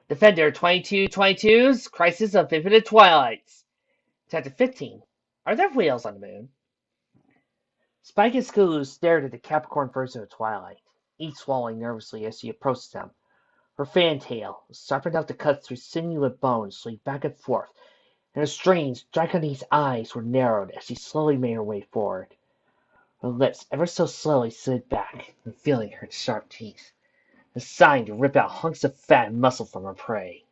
Defender 2222's Crisis of Infinite Twilights. Chapter 15. Are there whales on the moon? Spike and Scootaloo stared at the Capricorn version of Twilight, each swallowing nervously as she approached them. Her fantail, sharp enough to cut through sinew and bone, swayed back and forth, and her strange, draconese eyes were narrowed as she slowly made her way forward. Her lips ever so slowly slid back, revealing her sharp teeth, a sign to rip out hunks of fat and muscle from her prey.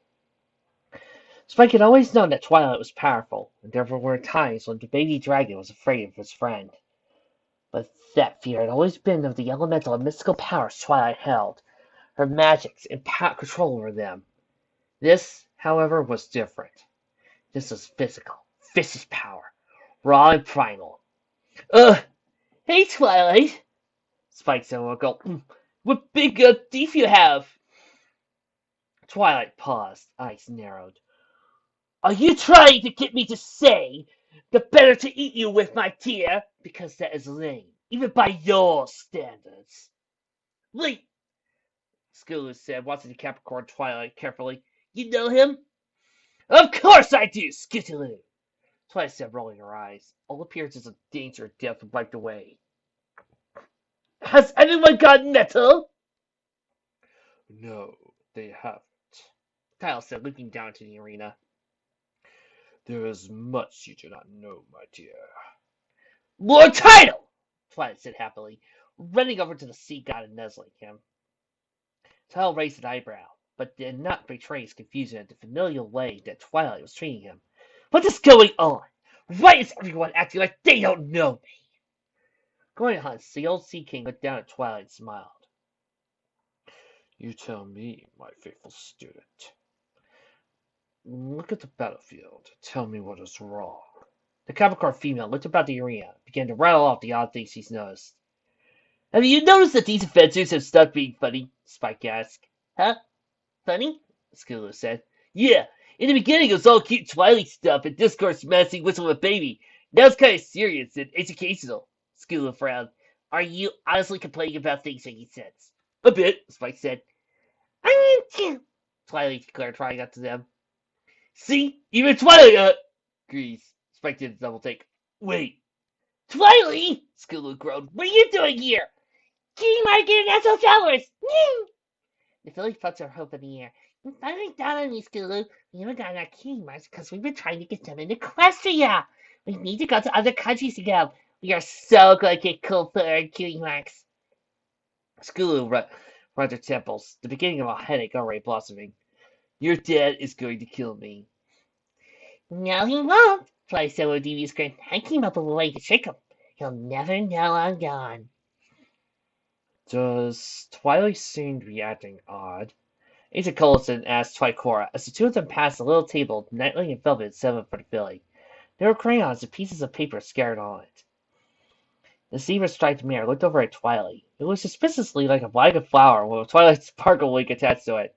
Spike had always known that Twilight was powerful, and there were times when the baby dragon was afraid of his friend. But that fear had always been of the elemental and mystical powers Twilight held, her magics and control over them. This, however, was different. This was physical, vicious power, raw and primal. Hey Twilight, Spike said, what big teeth you have? Twilight paused, eyes narrowed. Are you trying to get me to say the better to eat you with, my dear? Because that is lame, even by your standards. Wait, Scootaloo said, watching the Capricorn Twilight carefully. You know him? Of course I do, Scootaloo, Twilight said, rolling her eyes. All appearances of danger and death wiped away. Has anyone got metal? No, they haven't, Kyle said, looking down to the arena. There is much you do not know, my dear. More title! Twilight said happily, running over to the sea god and nuzzling him. Kyle raised an eyebrow, but did not betray his confusion at the familiar way that Twilight was treating him. What is going on? Why is everyone acting like they don't know me? Going on, the old Sea King looked down at Twilight and smiled. You tell me, my faithful student. Look at the battlefield. Tell me what is wrong. The Capricorn female looked about the arena, and began to rattle off the odd things she's noticed. Have you noticed that these adventures have stopped being funny? Spike asked. Huh? Funny? Scootaloo said. Yeah, in the beginning it was all cute Twilight stuff and discourse messing whistle with baby. Now it's kind of serious and educational. Scootaloo frowned. Are you honestly complaining about things making sense? A bit, Spike said. I am too, Twilight declared, trying up to them. See? Even Twilight agrees. Spike did a double take. Wait. Twilight! Scootaloo groaned. What are you doing here? Kitty Market and National Showers! The village puts her hope in the air. You finally thought on me, Scootaloo. We haven't gotten our kitty marks because we've been trying to get them in Equestria. We need to go to other countries to go. We are so going to get cool for our cutie marks. Scootaloo rubbed her temples, the beginning of a headache already blossoming. Your dad is going to kill me. No, he won't, Fly said with a devious grin. I came up with a way to trick him. He'll never know I'm gone. Does Twilight seem to be acting odd? Agent Cullison asked Twicora as the two of them passed a little table, nightly in velvet set up for the filling. There were crayons and pieces of paper scattered on it. The zebra-striped mare looked over at Twilight. It was suspiciously like a bag of flour with a Twilight sparkle wig attached to it.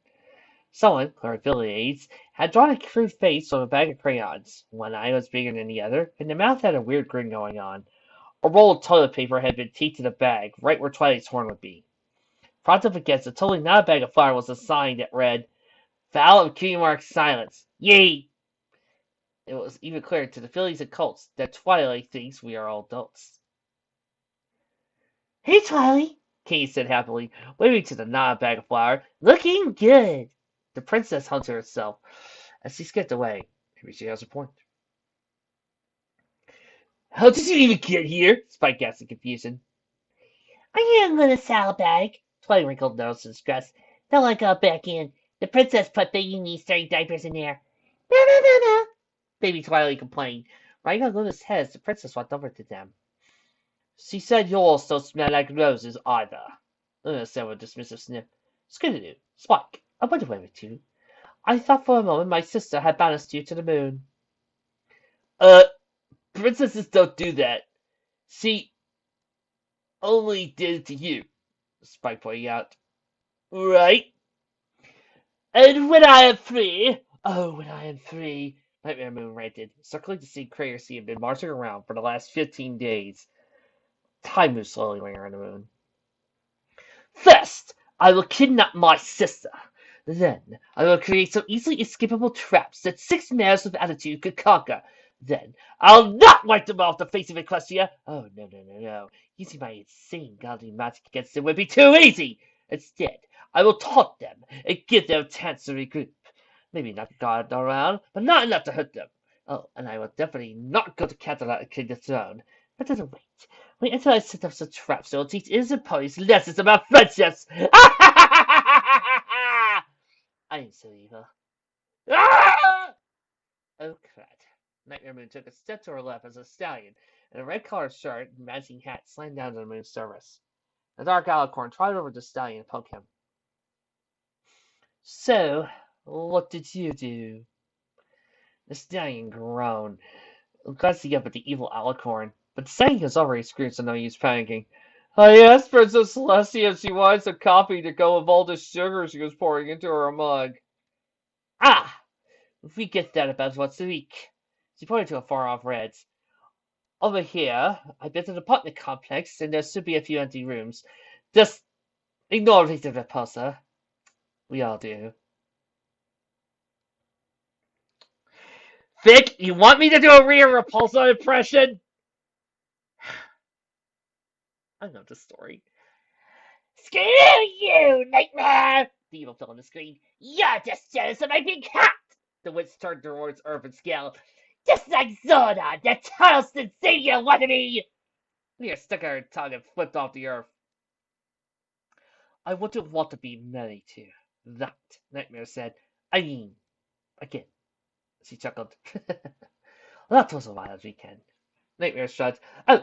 Someone, her village aides, had drawn a crude face on a bag of crayons. One eye was bigger than the other, and the mouth had a weird grin going on. A roll of toilet paper had been taped to the bag, right where Twilight's horn would be. Propped up against it, totally not a bag of flour, was a sign that read, Vow of Cutie Mark Silence. Yay! It was even clearer to the fillies and colts that Twilight thinks we are all adults. Hey, Twilight, Katie said happily, waving to the not bag of flour. Looking good. The princess hung to herself as she skipped away. Maybe she has a point. How did you even get here? Spike asked in confusion. I am in a saddlebag, Twilight wrinkled nose in stress. Then I got back in. The princess put baby me dirty diapers in there. No, no, no, no, Baby Twilight complained. Right on Luna's head as the princess walked over to them. She said yours don't smell like roses either, Luna said with a dismissive sniff. Scootaloo, Spike, I went away with you. I thought for a moment my sister had banished you to the moon. Princesses don't do that. She only did it to you, Spike pointed out. Right. And when I am free, when I am free, Nightmare Moon ranted, circling to see Crater she had been marching around for the last 15 days. Time moved slowly around the moon. First, I will kidnap my sister. Then I will create some easily escapable traps that 6 males with attitude could conquer. Then I'll not wipe them off the face of Ecclesia. Oh, no, no, no, no. Using my insane godly magic against them would be too easy. Instead, I will taunt them and give them a chance to regroup. Maybe not guard around, but not enough to hurt them. Oh, and I will definitely not go to Catalan and claim the throne. But then wait. Wait until I set up some traps that will teach innocent ponies lessons about friendships. I am so evil. Ah! Oh, crap. Nightmare Moon took a step to her left as a stallion in a red-collared shirt and matching hat slammed down to the moon's surface. The dark alicorn tried over the stallion and poked him. So, what did you do? The stallion groaned, glancing up at the evil alicorn, but the stallion was already screamed, so no use panicking. I asked Princess Celestia if she wanted some coffee to go with all the sugar she was pouring into her mug. Ah! We get that about once a week. She pointed to a far-off Reds. Over here, I built an apartment complex, and there should be a few empty rooms. Just ignore the repulsor. We all do. Vic, you want me to do a Rhea Repulsor impression? I know the story. Screw you, Nightmare! The evil fell on the screen. You're just jealous of my big hat! The witch turned towards Earth and scowled. Just like Zordon, the Charleston Savior wannabe! Rhea stuck out her tongue and flipped off the earth. I wouldn't want to be married to that, Nightmare said. I mean, again. She chuckled. That was a wild weekend. Nightmare shrugged. Oh,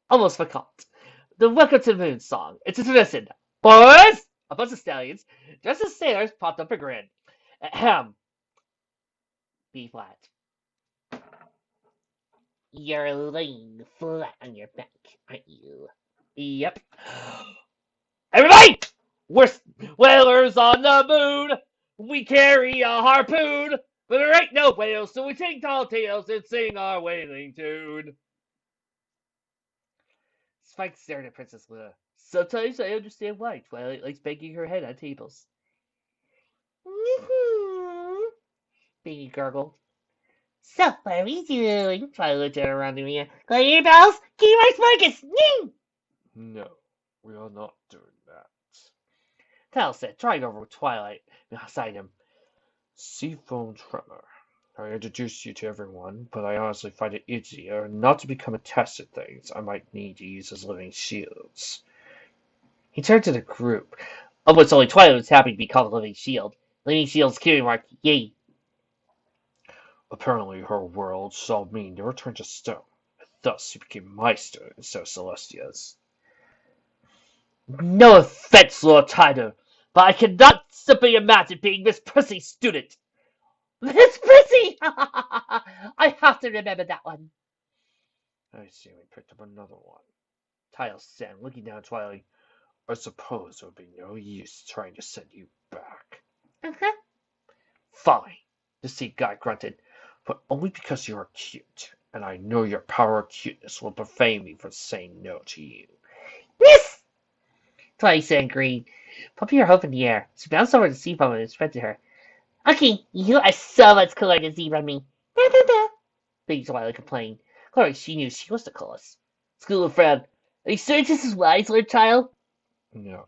almost forgot. The Welcome to the Moon song. It's a tradition. Boys! A bunch of stallions, dressed as sailors, popped up a grin. Ahem. B flat. You're laying flat on your back, aren't you? Yep. Everybody! We're whalers on the moon! We carry a harpoon! But there ain't no whales, so we take tall tales and sing our whaling tune. Spike stared at Princess Luna. Sometimes I understand why Twilight likes banging her head on tables. Baby gurgled. So, what are we doing? Twilight looked at around the arena. Got your bells? Keep my sparkus! No, we are not doing that. Tal said, trying over with Twilight beside him. Seafoam Tremor. I introduced you to everyone, but I honestly find it easier not to become attached to things I might need to use as living shields. He turned to the group, of which only Twilight was happy to be called a living shield. Living shield's cutie mark, yay. Apparently her world saw me never turn to stone, and thus she became my student instead of Celestia's. No offense, Lord Tyler, but I cannot simply imagine being Miss Prissy's student. Miss Prissy! I have to remember that one. I see we picked up another one. Tyler said, looking down at Twilight. I suppose there would be no use trying to send you back. Uh-huh. Fine, the sea guy grunted, but only because you are cute, and I know your power of cuteness will prevent me from saying no to you. Yes! Twilight said in green, pumping her hope in the air. She bounced over the sea foam and spread to her. Okay, you are so much cooler than Zebra and me. Da, da, da. Baby Twilight complained. Clearly, she knew she was the coolest. School friend, are you sure this is wise, Lord Child? No,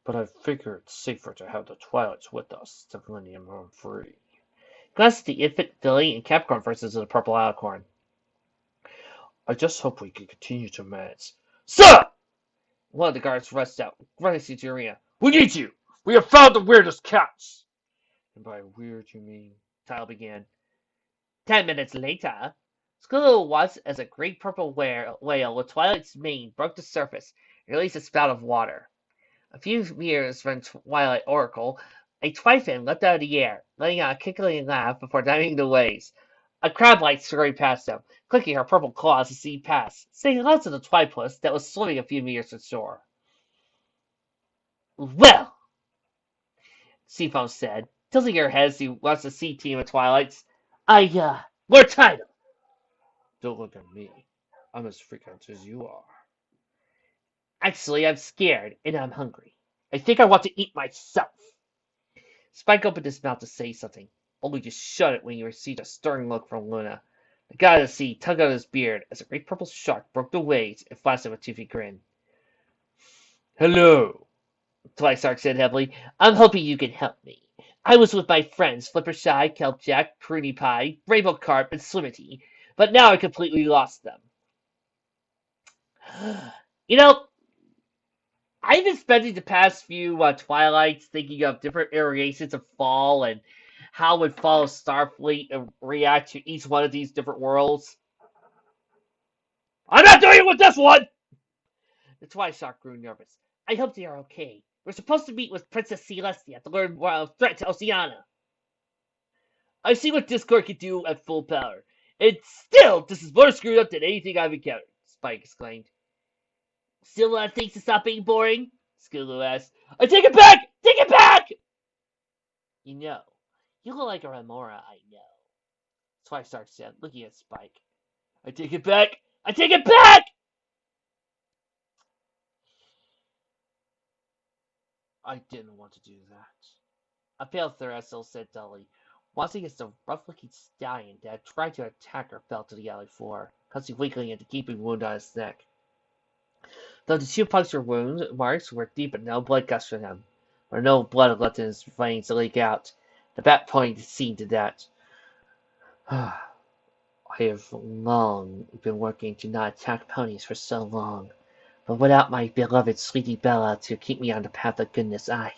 but I figure it's safer to have the Twilights with us than letting them roam free. Glanced at the infant Billy and Capricorn versus the purple alicorn. I just hope we can continue to manage. Sir! One of the guards rushed out, running to the arena. We need you! We have found the weirdest cats! And by weird you mean? Tile began. 10 minutes later, School watched as a great purple whale with Twilight's mane broke the surface and released a spout of water. A few meters from Twilight Oracle, a twifin leapt out of the air, letting out a kickling laugh before diving into the waves. A crab-light scurried past them, clicking her purple claws to see past, saying hello to the twipuss that was swimming a few meters from shore. Well, Seafoam said, tilting her head as he watched the sea team of Twilights. More title. Don't look at me. I'm as freaked out as you are. Actually, I'm scared, and I'm hungry. I think I want to eat myself. Spike opened his mouth to say something, only to shut it when he received a stern look from Luna. The god of the sea tugged at his beard as a great purple shark broke the waves and flashed him a toothy grin. Hello. Twilight said heavily. I'm hoping you can help me. I was with my friends Flippershy, Kelpjack, Pruny Pie, Rainbow Carp, and Slimity, but now I completely lost them. You know, I've been spending the past few Twilights thinking of different iterations of Fall and how would Fall of Starfleet react to each one of these different worlds. I'm not doing it with this one! The Twilight Shark grew nervous. I hope they are okay. We're supposed to meet with Princess Celestia to learn threat to Oceana. I see what Discord can do at full power. And still, this is more screwed up than anything I've encountered, Spike exclaimed. Still want things to stop being boring? Skulu asked. I take it back! Take it back! You know, you look like a Remora I know. Twilight Shark said, looking at Spike. I take it back! I take it back! I didn't want to do that. A pale Thuracil said dully, watching as the rough-looking stallion that had tried to attack her fell to the alley floor, causing wiggling and a gaping wound on his neck. Though the two puncture wound marks were deep and no blood gushed from them, or no blood had left in his veins to leak out, the bat pointed seeing to that. I have long been working to not attack ponies for so long, but without my beloved Sweetie Bella to keep me on the path of goodness, I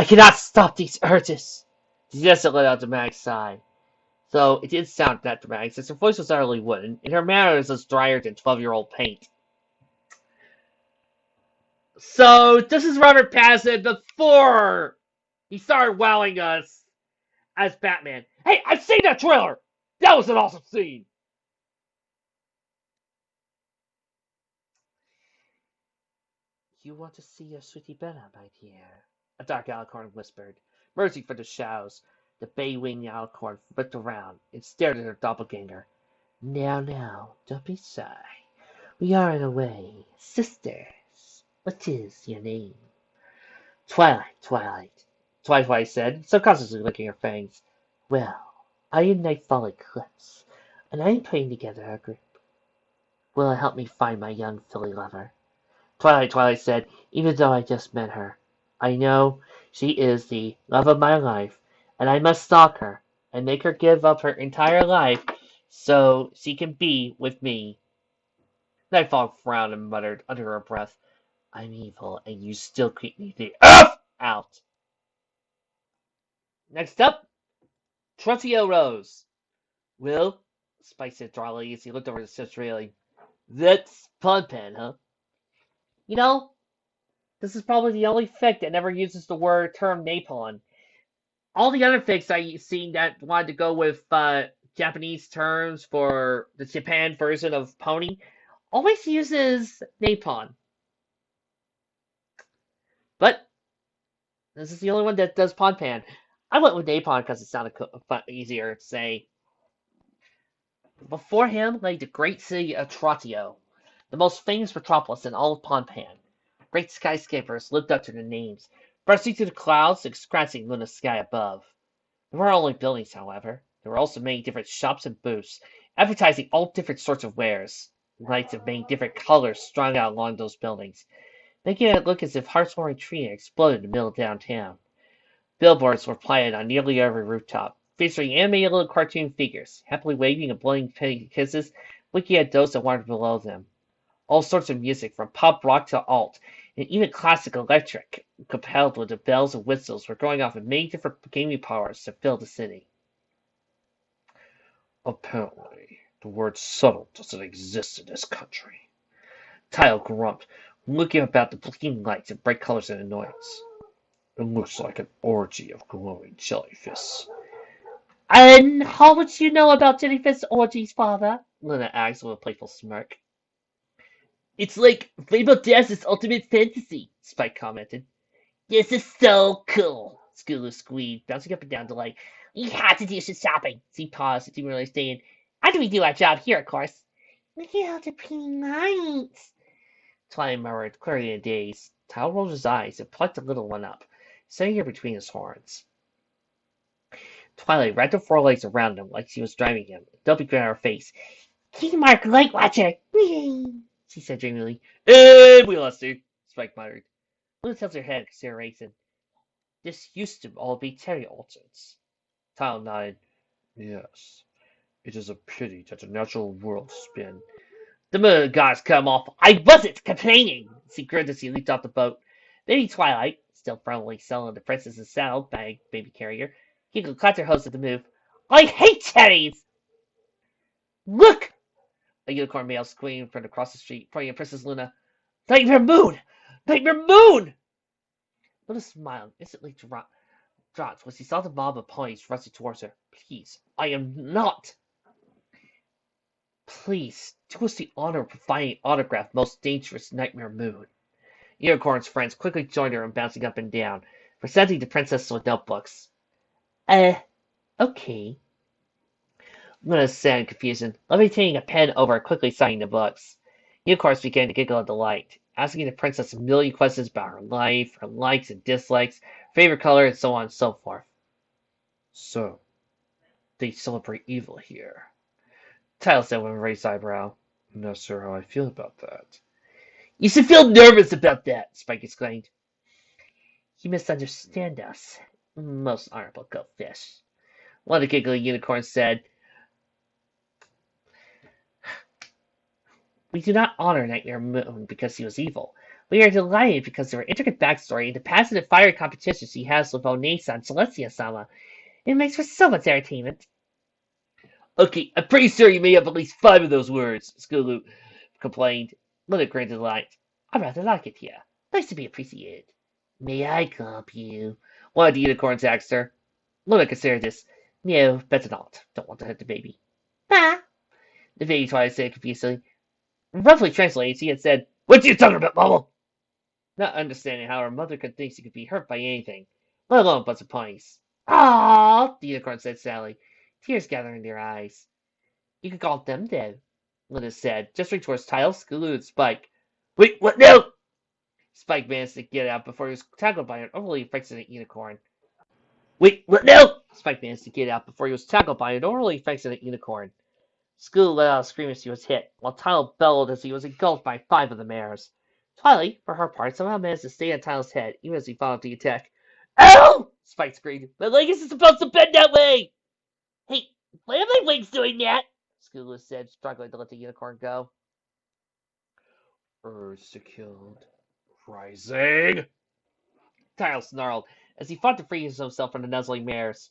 cannot stop these urges. Jessica let out a dramatic sigh. Though it did sound that dramatic, since her voice was utterly wooden, and her manner was as drier than 12-year-old paint. So, this is Robert Pattinson before he started wowing us as Batman. Hey, I've seen that trailer! That was an awesome scene! You want to see your Sweetie Bella, my dear? A dark alicorn whispered. Emerging from the shadows, the bay-winged alicorn flipped around and stared at her doppelganger. Now, don't be shy. We are, in a way, sisters. What is your name? Twilight said, subconsciously licking her fangs. Well, I am Nightfall Eclipse, and I am putting together a group. Will it help me find my young filly lover? Twilight said, even though I just met her. I know she is the love of my life, and I must stalk her and make her give up her entire life so she can be with me. Nightfall frowned and muttered under her breath, I'm evil, and you still keep me the F out. Next up, Trotio Rose. Well, Spike said dryly as he looked over the stitch railing. That's Podpan, huh? You know, this is probably the only fic that never uses the term napalm. All the other fics I've seen that wanted to go with Japanese terms for the Japan version of pony always uses napalm. But this is the only one that does Podpan. I went with napalm because it sounded easier to say. Before him lay the great city of Trotio, the most famous metropolis in all of Podpan. Great skyscrapers lived up to their names, bursting through the clouds and scratching Luna's sky above. There weren't only buildings, however. There were also many different shops and booths, advertising all different sorts of wares. Lights of many different colors strung out along those buildings, making it look as if heartwarming tree had exploded in the middle of downtown. Billboards were planted on nearly every rooftop, featuring animated little cartoon figures, happily waving and blowing petty kisses, winking at those that wandered below them. All sorts of music, from pop rock to alt, and even classic electric, compelled with the bells and whistles, were going off in many different gaming powers to fill the city. Apparently, the word subtle doesn't exist in this country. Tile grumped, looking about the blinking lights and bright colors and annoyance. It looks like an orgy of glowing jellyfish. And how would you know about jellyfish orgies, father? Luna asked with a playful smirk. It's like Rainbow Dash's ultimate fantasy, Spike commented. This is so cool, Skulu squeaked, bouncing up and down delight. We had to do some shopping. He paused, didn't really stay after we do our job here, of course. Look at all the pretty lights. Twilight murmured, clearly in a daze. Tile rolled his eyes and plucked the little one up, setting her between his horns. Twilight wrapped her forelegs around him like she was driving him, dumping on her face. King Mark Light Watcher! She said dreamily. And we lost her, Spike muttered. Luna tilted her head in consideration. This used to all be Terry Alton's. Tyler nodded. Yes, it is a pity that the natural world spin. The moon gods come off. I wasn't complaining! She grinned as he leaped off the boat. Lady Twilight, still firmly selling the princess's saddlebag baby carrier, giggled, clapped her hose at the move. I hate Terrys! Look! A unicorn male screamed from across the street, pointing at Princess Luna. Nightmare Moon! Nightmare Moon! Luna's smile instantly dropped when she saw the mob of ponies rushing towards her. Please, I am not. Please, do us the honor of providing an autograph, most dangerous Nightmare Moon. Unicorn's friends quickly joined her in bouncing up and down, presenting the princess with notebooks. Okay. Luna said in confusion, levitating a pen over, quickly signing the books. Unicorns began to giggle in delight, asking the princess a million questions about her life, her likes and dislikes, favorite color, and so on and so forth. So, They celebrate evil here, Tyler said with a raised eyebrow. I'm not sure how I feel about that. You should feel nervous about that, Spike exclaimed. You misunderstand us, most honorable goldfish. One of the giggling unicorns said, We do not honor Nightmare Moon because he was evil. We are delighted because of her intricate backstory and the passionate fiery competition she has with Onesa and Celestia-sama. It makes for so much entertainment. Okay, I'm pretty sure you made up at least 5 of those words, Skulu complained. Luna grinned in delight. I rather like it here. Nice to be appreciated. May I help you? One of the unicorns asked her. Luna considered this. No, better not. Don't want to hurt the baby. Ah, the baby tried to say confusedly. Roughly translated, she had said, What you talking about, Bubble? Not understanding how her mother could think she could be hurt by anything, let alone a bunch of ponies. Ah, the unicorn said sadly, tears gathering in their eyes. You could call them dead, Luna said, gesturing towards Tile, Skulu, and Spike. Wait, what now? Spike managed to get out before he was tackled by an overly affectionate unicorn. Wait, what now? Spike managed to get out before he was tackled by an overly affectionate unicorn. Skulu let out a scream as he was hit, while Tyler bellowed as he was engulfed by 5 of the mares. Twilight, for her part, somehow managed to stay on Tyler's head, even as he followed the attack. Ow! Spike screamed. My leg isn't supposed to bend that way! Hey, why are my legs doing that? Skulu said, struggling to let the unicorn go. Urge to kill. Rising! Tyler snarled as he fought to free himself from the nuzzling mares.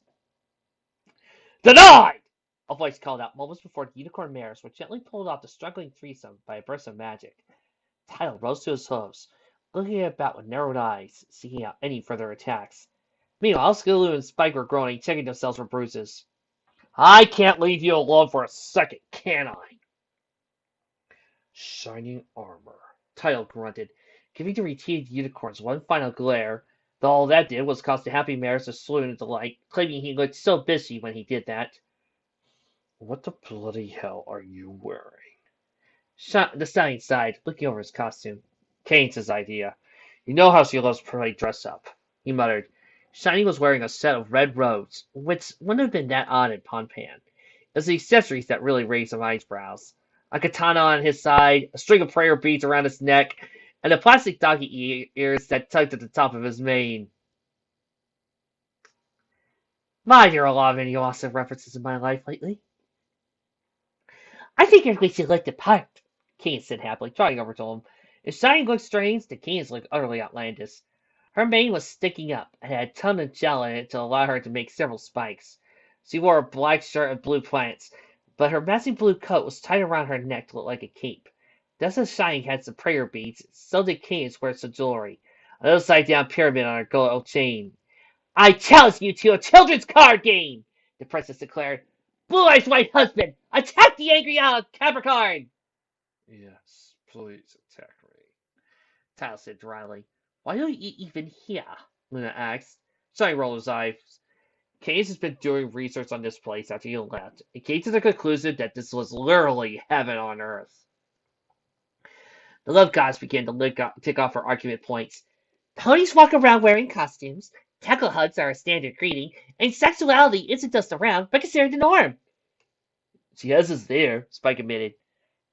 Denied! A voice called out moments before the unicorn mares were gently pulled off the struggling threesome by a burst of magic. Tyler rose to his hooves, looking about with narrowed eyes, seeking out any further attacks. Meanwhile, Skulu and Spike were groaning, checking themselves for bruises. I can't leave you alone for a second, can I? Shining armor. Tyler grunted, giving the retreated unicorns one final glare, though all that did was cause the happy mares to swoon in delight, claiming he looked so busy when he did that. What the bloody hell are you wearing? The stallion sighed, looking over his costume. Kane's his idea. You know how she loves to play dress up, he muttered. Shiny was wearing a set of red robes, which wouldn't have been that odd in Ponpan. It was the accessories that really raised some eyebrows. A katana on his side, a string of prayer beads around his neck, and the plastic donkey ears that tugged at the top of his mane. My, there are a lot of many awesome references in my life lately. I figured we should look the part, Kane said happily, trotting over to him. If Shiny looked strange, the Kane's looked utterly outlandish. Her mane was sticking up and had a ton of gel in it to allow her to make several spikes. She wore a black shirt and blue pants, but her messy blue coat was tied around her neck to look like a cape. Just as Shiny had some prayer beads, so did Kane's wear some jewelry. An upside-down pyramid on her gold chain. I challenge you to a children's card game, the princess declared. Blue Eyes White Husband, attack the angry Capricorn! Yes, please attack me. Tyler said dryly. Why are you even here? Luna asked. Shiny rolled his eyes. Case has been doing research on this place after you left, and came to the conclusion that this was literally heaven on earth. The love gods began to tick off her argument points. Ponies walk around wearing costumes. Tackle hugs are a standard greeting, and sexuality isn't just around, but considered the norm. She has us there, Spike admitted.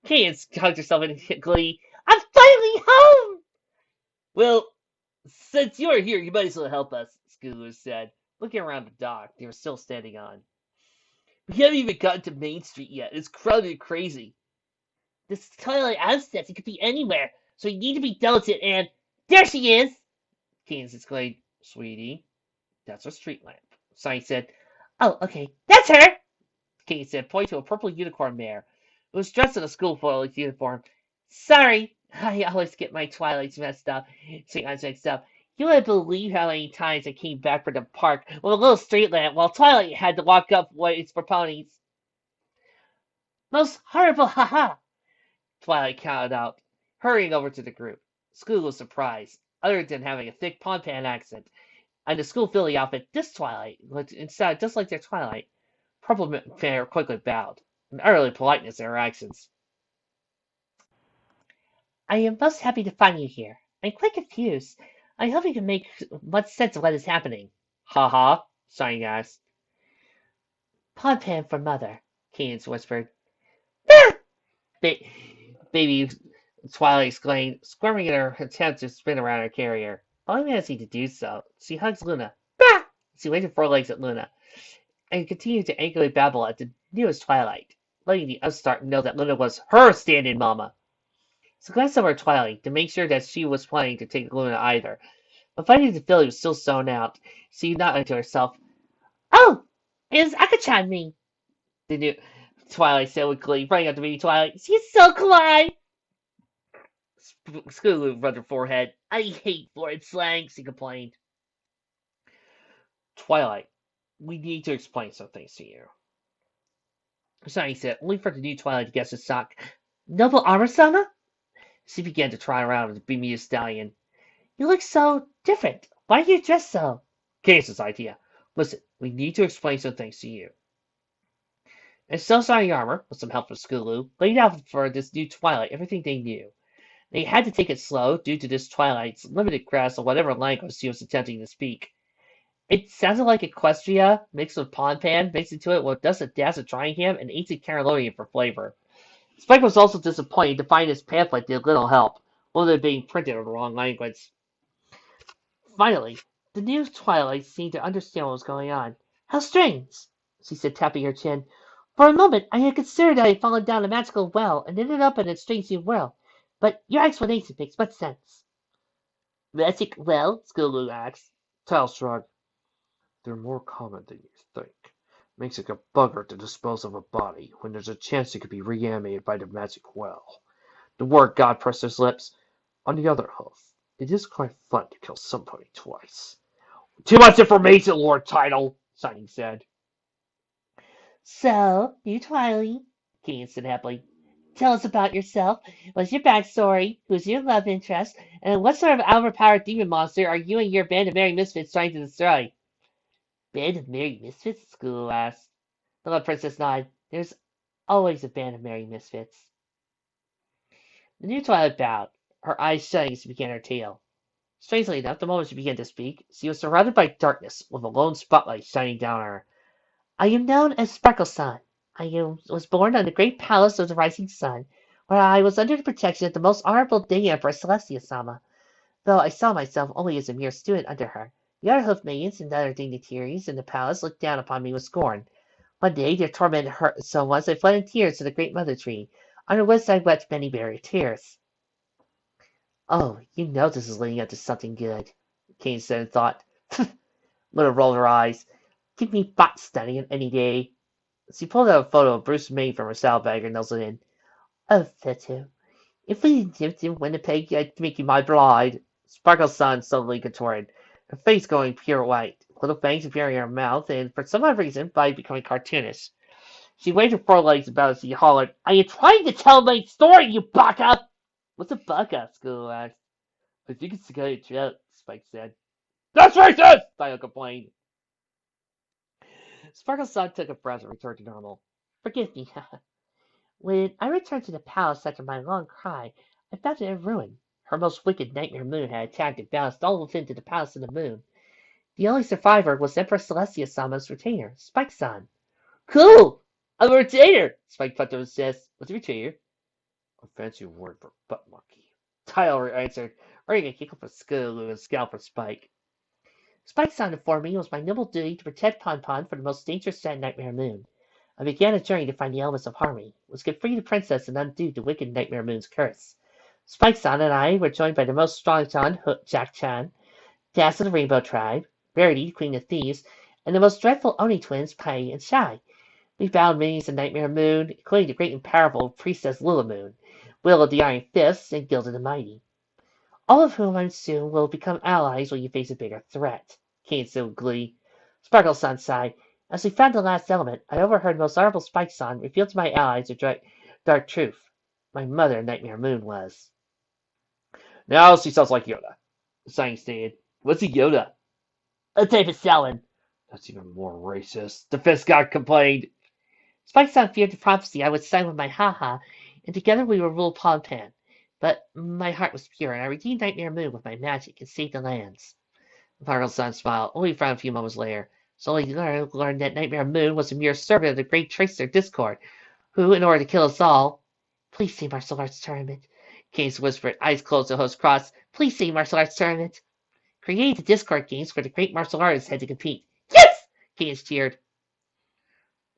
Cadence hugged herself in glee. I'm finally home! Well, since you're here, you might as well help us, Scooter said, looking around the dock they were still standing on. We haven't even gotten to Main Street yet. It's crowded and crazy. This Twilight outset, it could be anywhere, so you need to be diligent and... There she is! Cadence exclaimed. Sweetie, that's a street lamp. Sonny said. Oh, okay. That's her! Cadence said, pointing to a purple unicorn mare. It was dressed in a schoolboy uniform. Sorry, I always get my Twilights mixed up. You wouldn't believe how many times I came back from the park with a little street lamp while Twilight had to walk up ways for ponies. Most horrible, haha! Twilight counted out, hurrying over to the group. School was surprised, other than having a thick Pompon accent. And the school filly outfit, this Twilight looked inside just like their Twilight. Purple Fair quickly bowed, an utterly politeness in her accents. I am most happy to find you here. I'm quite confused. I hope you can make much sense of what is happening. Ha ha, Shining asked. Podpan for mother, Cadence whispered. Ah! Ba- Baby Twilight exclaimed, squirming in her attempt to spin around her carrier. Only managing to do so, she hugs Luna. Bah! She waved her forelegs at Luna, and continued to angrily babble at the newest Twilight, letting the upstart know that Luna was her stand-in mama. She glanced over at Twilight to make sure that she was planning to take Luna either, but finding the filly was still sewn out, she nodded to herself. Oh, is Akachan me? The new Twilight said with glee, running up to baby Twilight. She's so kawaii! Scootaloo rubbed her forehead. I hate foreign slang, she complained. Twilight, we need to explain some things to you. Shiny said, only for the new Twilight to guess his sock. Noble Armor-sama? She began to trot around with the bemused stallion. You look so different. Why do you dress so? Case's idea. Listen, we need to explain some things to you. And so Shiny Armor, with some help from Scootaloo, laid out for this new Twilight everything they knew. They had to take it slow due to this Twilight's limited grasp of whatever language she was attempting to speak. It sounded like Equestria mixed with Ponpan, mixed into it with just a dash of Tringham and ancient Carolinian for flavor. Spike was also disappointed to find his pamphlet did little help, with it being printed in the wrong language. Finally, the new Twilight seemed to understand what was going on. How strange, she said, tapping her chin. For a moment I had considered I had fallen down a magical well and ended up in a strange new world, but your explanation makes much sense. Magic well? Scootaloo asked. Tal shrugged. They're more common than you think. Makes it a bugger to dispose of a body when there's a chance it could be reanimated by the magic well. The word God pressed his lips. On the other hand, it is quite fun to kill somebody twice. Too much information, Lord Title, Shining said. So, new Twilight, King said happily. Tell us about yourself. What's your backstory? Who's your love interest? And what sort of overpowered demon monster are you and your band of merry misfits trying to destroy? Band of merry misfits? School asked. The Love Princess nodded. There's always a band of merry misfits. The new Twilight bowed, her eyes shutting as she began her tale. Strangely enough, the moment she began to speak, she was surrounded by darkness, with a lone spotlight shining down on her. I am known as Sparkle-san. Was born on the great palace of the rising sun, where I was under the protection of the most honorable Day Empress Celestia-sama, though I saw myself only as a mere student under her. The other hoof maidens and other dignitaries in the palace looked down upon me with scorn. One day their torment hurt so much I fled in tears to the great mother tree, under which I wept many bitter tears. Oh, you know this is leading up to something good, Kane said in thought. Luna rolled her eyes. Give me bot studying any day. She pulled out a photo of Bruce May from her saddlebag and nuzzled in. Oh, Fetu, if we lived in Winnipeg, I'd make you my bride. Sparkle's son suddenly contorted, her face going pure white, little fangs appearing in her mouth, and for some odd reason, by becoming cartoonish. She waved her forelegs about as she hollered, Are you trying to tell my story, you baka? What's a baka? School asked. I think it's the guy at Trout, Spike said. That's racist! Dio complained. Sparkle's son took a breath and returned to normal. Forgive me. When I returned to the palace after my long cry, I found it in ruin. Her most wicked nightmare moon had attacked and bounced all within to the palace of the moon. The only survivor was Empress Celestia Sama's retainer, Spike-san. Cool! I'm a retainer! Spike Putto insists. What's a retainer? A fancy word for butt monkey. Tyler answered, earning a kick up a skull and scowl for Spike. Spike-san informed me it was my noble duty to protect Pon-Pon from the most dangerous threat in Nightmare Moon. I began a journey to find the elements of harmony, was to free the princess and undo the wicked Nightmare Moon's curse. Spike-san and I were joined by the most strong-Chan, Jack-chan, Dazzle of the Rainbow Tribe, Verity, the Queen of Thieves, and the most dreadful Oni twins, Pai and Shai. We bound minions of Nightmare Moon, including the great and powerful Priestess Lilamoon, Will of the Iron Fists, and Gilda the Mighty. All of whom I soon will become allies when you face a bigger threat. Kane said with glee. Sparkle-san sighed. As we found the last element, I overheard most honorable Spike-san reveal to my allies the dark truth. My mother, Nightmare Moon, was. Now she sounds like Yoda, Sign stated. What's a Yoda? A type of Salad. That's even more racist. The Fist God complained. Spike-san feared the prophecy I would sign with my ha-ha, and together we would rule Pon-Pan. But my heart was pure, and I redeemed Nightmare Moon with my magic and saved the lands. Sparkle-san smiled, only frowned a few moments later. So I learned that Nightmare Moon was a mere servant of the great Tracer Discord, who, in order to kill us all... Please say martial arts tournament. Keynes whispered, eyes closed and host crossed. Please say martial arts tournament. Created the Discord games where the great martial artists had to compete. Yes! Keynes cheered.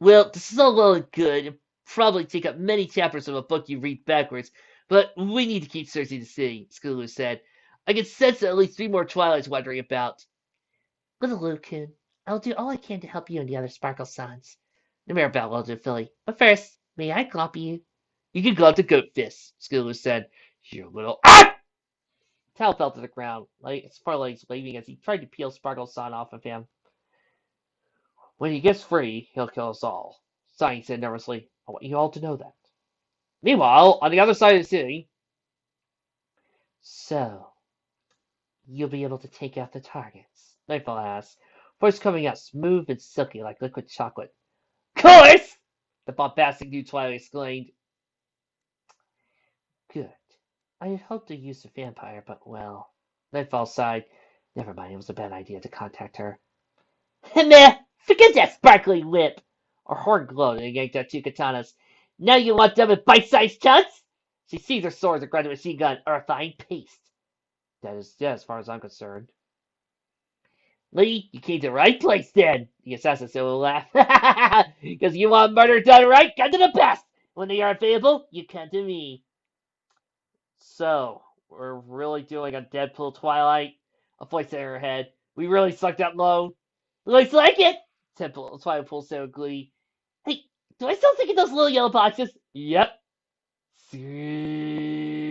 Well, this is all well and good, and probably take up many chapters of a book you read backwards, but we need to keep searching the city, Skulu said. I can sense at least 3 more Twilights wandering about. Little Lukun, I'll do all I can to help you and the other Sparkle Sons. The mayor bowed to Philly. But first, may I glop you? You can glop the goat fist, Skulu said. You little ah! Tal fell to the ground, his forelegs waving as he tried to peel Sparkle's son off of him. When he gets free, he'll kill us all, Sonny said nervously. I want you all to know that. Meanwhile, on the other side of the city... So, you'll be able to take out the targets? Nightfall asked, voice coming out smooth and silky like liquid chocolate. Course! The bombastic new Twilight exclaimed. Good. I had hoped to use the vampire, but well... Nightfall sighed. Never mind, it was a bad idea to contact her. Meh! Forget that sparkly lip! Her horn glowed and yanked out 2 katanas. Now you want them with bite-sized chunks? She seized her sword and grabbed a machine gun, earthine paste. That is dead as far as I'm concerned. Lee, you came to the right place then, the assassin said with a laugh. Because you want murder done right, come to the best. When they are available, you come to me. So, we're really doing a Deadpool Twilight? A voice in her head. We really sucked that low. Looks like it! Twilight Pool said with glee. Hey, do I still think of those little yellow boxes? Yep. See.